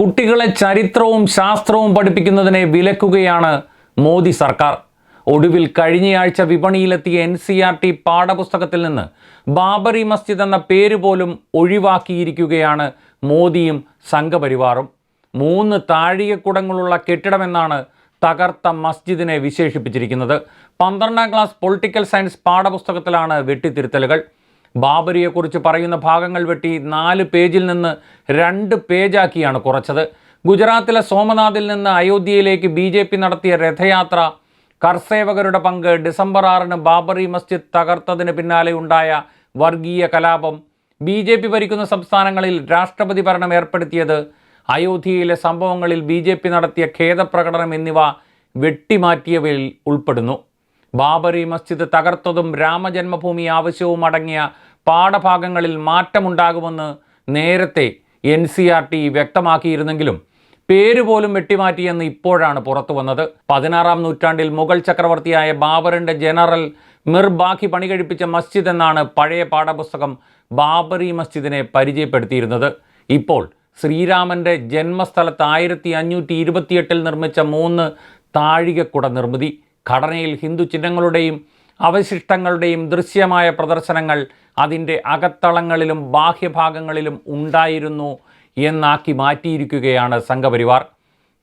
കുട്ടികളെ ചരിത്രവും ശാസ്ത്രവും പഠിപ്പിക്കുന്നതിനെ വിലക്കുകയാണ് മോദി സർക്കാർ. ഒടുവിൽ കഴിഞ്ഞയാഴ്ച വിപണിയിലെത്തിയ NCERT പാഠപുസ്തകത്തിൽ നിന്ന് ബാബറി മസ്ജിദ് എന്ന പേര് പോലും ഒഴിവാക്കിയിരിക്കുകയാണ് മോദിയും സംഘപരിവാറും. 3 താഴികക്കുടങ്ങളുള്ള കെട്ടിടമെന്നാണ് തകർത്ത മസ്ജിദിനെ വിശേഷിപ്പിച്ചിരിക്കുന്നത്. 12ാം ക്ലാസ് പൊളിറ്റിക്കൽ സയൻസ് പാഠപുസ്തകത്തിലാണ് വെട്ടിത്തിരുത്തലുകൾ. ബാബരിയെക്കുറിച്ച് പറയുന്ന ഭാഗങ്ങൾ വെട്ടി 4 പേജിൽ നിന്ന് 2 പേജാക്കിയാണ് കുറച്ചത്. ഗുജറാത്തിലെ സോമനാഥിൽ നിന്ന് അയോധ്യയിലേക്ക് BJP നടത്തിയ രഥയാത്ര, കർസേവകരുടെ പങ്ക്, ഡിസംബർ 6-ന് ബാബറി മസ്ജിദ് തകർത്തതിന് പിന്നാലെ ഉണ്ടായ വർഗീയ കലാപം, BJP ഭരിക്കുന്ന സംസ്ഥാനങ്ങളിൽ രാഷ്ട്രപതി ഭരണം ഏർപ്പെടുത്തിയത്, അയോധ്യയിലെ സംഭവങ്ങളിൽ BJP നടത്തിയ ഖേദപ്രകടനം എന്നിവ വെട്ടിമാറ്റിയവയിൽ ഉൾപ്പെടുന്നു. ബാബറി മസ്ജിദ് തകർത്തതും രാമജന്മഭൂമി ആവശ്യവും അടങ്ങിയ പാഠഭാഗങ്ങളിൽ മാറ്റമുണ്ടാകുമെന്ന് നേരത്തെ NCERT വ്യക്തമാക്കിയിരുന്നെങ്കിലും പേര് പോലും വെട്ടിമാറ്റിയെന്ന് ഇപ്പോഴാണ് പുറത്തു വന്നത്. 16-ാം നൂറ്റാണ്ടിൽ മുഗൾ ചക്രവർത്തിയായ ബാബറിൻ്റെ ജനറൽ മിർ ബാഖി പണി കഴിപ്പിച്ച മസ്ജിദ് എന്നാണ് പഴയ പാഠപുസ്തകം ബാബറി മസ്ജിദിനെ പരിചയപ്പെടുത്തിയിരുന്നത്. ഇപ്പോൾ ശ്രീരാമൻ്റെ ജന്മസ്ഥലത്ത് 1528-ൽ നിർമ്മിച്ച 3 താഴികക്കുട നിർമ്മിതി, ഘടനയിൽ ഹിന്ദു ചിഹ്നങ്ങളുടെയും അവശിഷ്ടങ്ങളുടെയും ദൃശ്യമായ പ്രദർശനങ്ങൾ അതിൻ്റെ അകത്തളങ്ങളിലും ബാഹ്യഭാഗങ്ങളിലും ഉണ്ടായിരുന്നു എന്നാക്കി മാറ്റിയിരിക്കുകയാണ് സംഘപരിവാർ.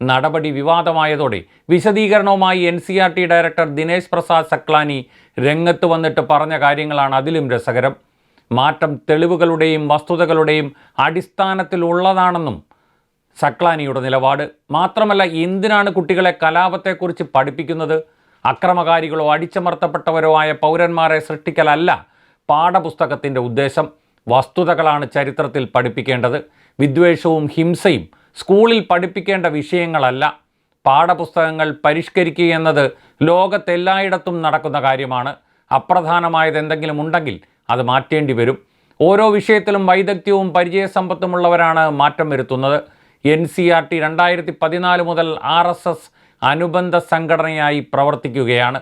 നടപടി വിവാദമായതോടെ വിശദീകരണവുമായി NCERT ഡയറക്ടർ ദിനേശ് പ്രസാദ് സക്ലാനി രംഗത്ത് വന്നിട്ട് പറഞ്ഞ കാര്യങ്ങളാണ് അതിലും രസകരം. മാറ്റം തെളിവുകളുടെയും വസ്തുതകളുടെയും അടിസ്ഥാനത്തിലുള്ളതാണെന്നും സക്ലാനിയുടെ നിലപാട്. മാത്രമല്ല, എന്തിനാണ് കുട്ടികളെ കലാപത്തെക്കുറിച്ച് പഠിപ്പിക്കുന്നത്? അക്രമകാരികളോ അടിച്ചമർത്തപ്പെട്ടവരോ ആയ പൗരന്മാരെ സൃഷ്ടിക്കലല്ല പാഠപുസ്തകത്തിൻ്റെ ഉദ്ദേശം. വസ്തുതകളാണ് ചരിത്രത്തിൽ പഠിപ്പിക്കേണ്ടത്. വിദ്വേഷവും ഹിംസയും സ്കൂളിൽ പഠിപ്പിക്കേണ്ട വിഷയങ്ങളല്ല. പാഠപുസ്തകങ്ങൾ പരിഷ്കരിക്കുക എന്നത് ലോകത്തെല്ലായിടത്തും നടക്കുന്ന കാര്യമാണ്. അപ്രധാനമായത് എന്തെങ്കിലും ഉണ്ടെങ്കിൽ അത് മാറ്റേണ്ടി വരും. ഓരോ വിഷയത്തിലും വൈദഗ്ധ്യവും പരിചയസമ്പത്തുമുള്ളവരാണ് മാറ്റം വരുത്തുന്നത്. NCERT 2014 മുതൽ RSS അനുബന്ധ സംഘടനയായി പ്രവർത്തിക്കുകയാണ്.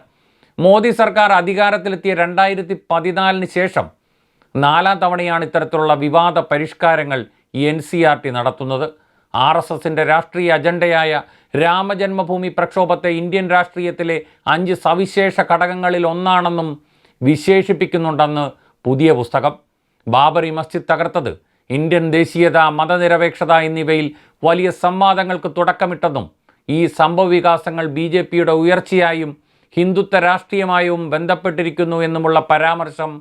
മോദി സർക്കാർ അധികാരത്തിലെത്തിയ 2014 ശേഷം 4ാം തവണയാണ് ഇത്തരത്തിലുള്ള വിവാദ പരിഷ്കാരങ്ങൾ NCERT നടത്തുന്നത്. RSSൻ്റെ രാഷ്ട്രീയ അജണ്ടയായ രാമജന്മഭൂമി പ്രക്ഷോഭത്തെ ഇന്ത്യൻ രാഷ്ട്രീയത്തിലെ 5 സവിശേഷ ഘടകങ്ങളിൽ ഒന്നാണെന്നും വിശേഷിപ്പിക്കുന്നുണ്ടെന്ന് പുതിയ പുസ്തകം. ബാബറി മസ്ജിദ് തകർത്തത് ഇന്ത്യൻ ദേശീയത, മതനിരപേക്ഷത എന്നിവയിൽ വലിയ സംവാദങ്ങൾക്ക് തുടക്കമിട്ടെന്നും ഈ സംഭവവികാസങ്ങൾ BJPയുടെ ഉയർച്ചയായും ഹിന്ദുത്വ രാഷ്ട്രീയമായും ബന്ധപ്പെട്ടിരിക്കുന്നു എന്നുമുള്ള പരാമർശം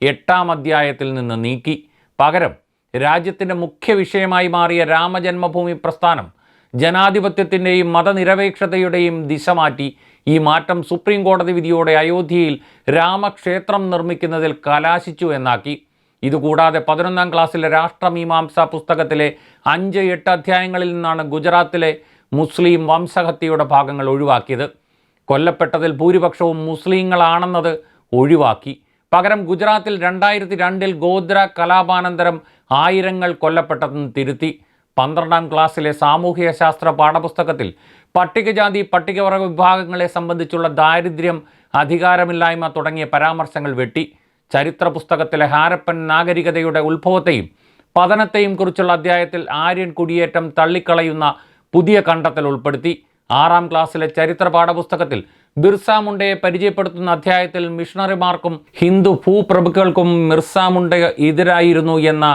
8ാം അധ്യായത്തിൽ നിന്ന് നീക്കി. പകരം രാജ്യത്തിൻ്റെ മുഖ്യ വിഷയമായി മാറിയ രാമജന്മഭൂമി പ്രസ്ഥാനം ജനാധിപത്യത്തിൻ്റെയും മതനിരപേക്ഷതയുടെയും ദിശ മാറ്റി. ഈ മാറ്റം സുപ്രീം കോടതി വിധിയോടെ അയോധ്യയിൽ രാമക്ഷേത്രം നിർമ്മിക്കുന്നതിൽ കലാശിച്ചു എന്നാക്കി. ഇതുകൂടാതെ 11ാം ക്ലാസ്സിലെ രാഷ്ട്രമീമാംസ പുസ്തകത്തിലെ 5-8 അധ്യായങ്ങളിൽ നിന്നാണ് ഗുജറാത്തിലെ മുസ്ലിം വംശഹത്യയുടെ ഭാഗങ്ങൾ ഒഴിവാക്കിയത്. കൊല്ലപ്പെട്ടതിൽ ഭൂരിപക്ഷവും മുസ്ലിങ്ങളാണെന്നത് ഒഴിവാക്കി. പകരം ഗുജറാത്തിൽ 2002-ൽ ഗോദ്ര കലാപാനന്തരം ആയിരങ്ങൾ കൊല്ലപ്പെട്ടതെന്ന് തിരുത്തി. 12ാം ക്ലാസ്സിലെ സാമൂഹിക ശാസ്ത്ര പാഠപുസ്തകത്തിൽ പട്ടികജാതി പട്ടികവർഗ വിഭാഗങ്ങളെ സംബന്ധിച്ചുള്ള ദാരിദ്ര്യം, അധികാരമില്ലായ്മ തുടങ്ങിയ പരാമർശങ്ങൾ വെട്ടി. ചരിത്ര പുസ്തകത്തിലെ ഹാരപ്പൻ നാഗരികതയുടെ ഉത്ഭവത്തെയും പതനത്തെയും കുറിച്ചുള്ള അധ്യായത്തിൽ ആര്യൻ കുടിയേറ്റം തള്ളിക്കളയുന്ന പുതിയ കണ്ടെത്തൽ ഉൾപ്പെടുത്തി. 6ാം ക്ലാസ്സിലെ ചരിത്ര പാഠപുസ്തകത്തിൽ ബിർസ മുണ്ടയെ പരിചയപ്പെടുത്തുന്ന അധ്യായത്തിൽ മിഷണറിമാർക്കും ഹിന്ദു ഭൂപ്രഭുക്കൾക്കും മിർസ മുണ്ട എതിരായിരുന്നു എന്ന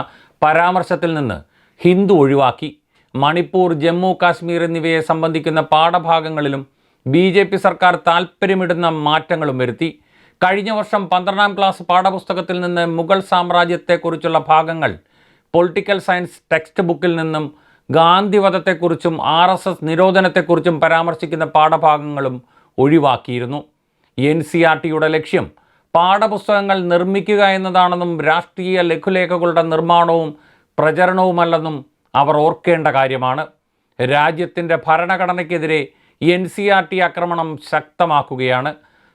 പരാമർശത്തിൽ നിന്ന് ഹിന്ദു ഒഴിവാക്കി. മണിപ്പൂർ, ജമ്മു കാശ്മീർ എന്നിവയെ സംബന്ധിക്കുന്ന പാഠഭാഗങ്ങളിലും BJP സർക്കാർ താൽപ്പര്യമിടുന്ന മാറ്റങ്ങളും വരുത്തി. കഴിഞ്ഞ വർഷം 12ാം ക്ലാസ് പാഠപുസ്തകത്തിൽ നിന്ന് മുഗൾ സാമ്രാജ്യത്തെക്കുറിച്ചുള്ള ഭാഗങ്ങൾ പൊളിറ്റിക്കൽ സയൻസ് ടെക്സ്റ്റ് ബുക്കിൽ നിന്നും ഗാന്ധിവധത്തെക്കുറിച്ചും RSS നിരോധനത്തെക്കുറിച്ചും പരാമർശിക്കുന്ന പാഠഭാഗങ്ങളും ഒഴിവാക്കിയിരുന്നു. NCERTയുടെ ലക്ഷ്യം പാഠപുസ്തകങ്ങൾ നിർമ്മിക്കുക എന്നതാണെന്നും രാഷ്ട്രീയ ലഘുലേഖകളുടെ നിർമ്മാണവും പ്രചരണവുമല്ലെന്നും അവർ ഓർക്കേണ്ട കാര്യമാണ്. രാജ്യത്തിൻ്റെ ഭരണഘടനയ്ക്കെതിരെ NCERT ആക്രമണം ശക്തമാക്കുകയാണ്.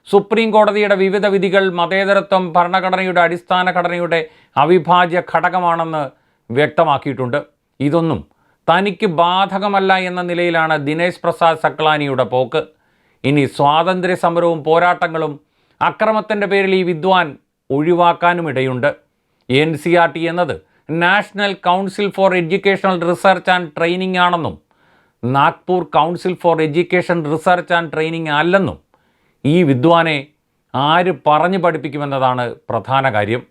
സുപ്രീം കോടതിയുടെ വിവിധ വിധികൾ മതേതരത്വം ഭരണഘടനയുടെ അടിസ്ഥാന ഘടനയുടെ അവിഭാജ്യ ഘടകമാണെന്ന് വ്യക്തമാക്കിയിട്ടുണ്ട്. ഇതൊന്നും തനിക്ക് ബാധകമല്ല എന്ന നിലയിലാണ് ദിനേശ് പ്രസാദ് സക്ലാനിയുടെ പോക്ക്. ഇനി സ്വാതന്ത്ര്യ സമരവും പോരാട്ടങ്ങളും അക്രമത്തിൻ്റെ പേരിൽ ഈ വിദ്വാൻ ഒഴിവാക്കാനുമിടയുണ്ട്. NCERT എന്നത് national council for educational research and training ആണെന്നും Nagpur council for education research and training അല്ലെന്നും ഈ വിദ്വാനെ ആര് പറഞ്ഞു പഠിപ്പിക്കുമെന്നതാണ് പ്രധാന കാര്യം.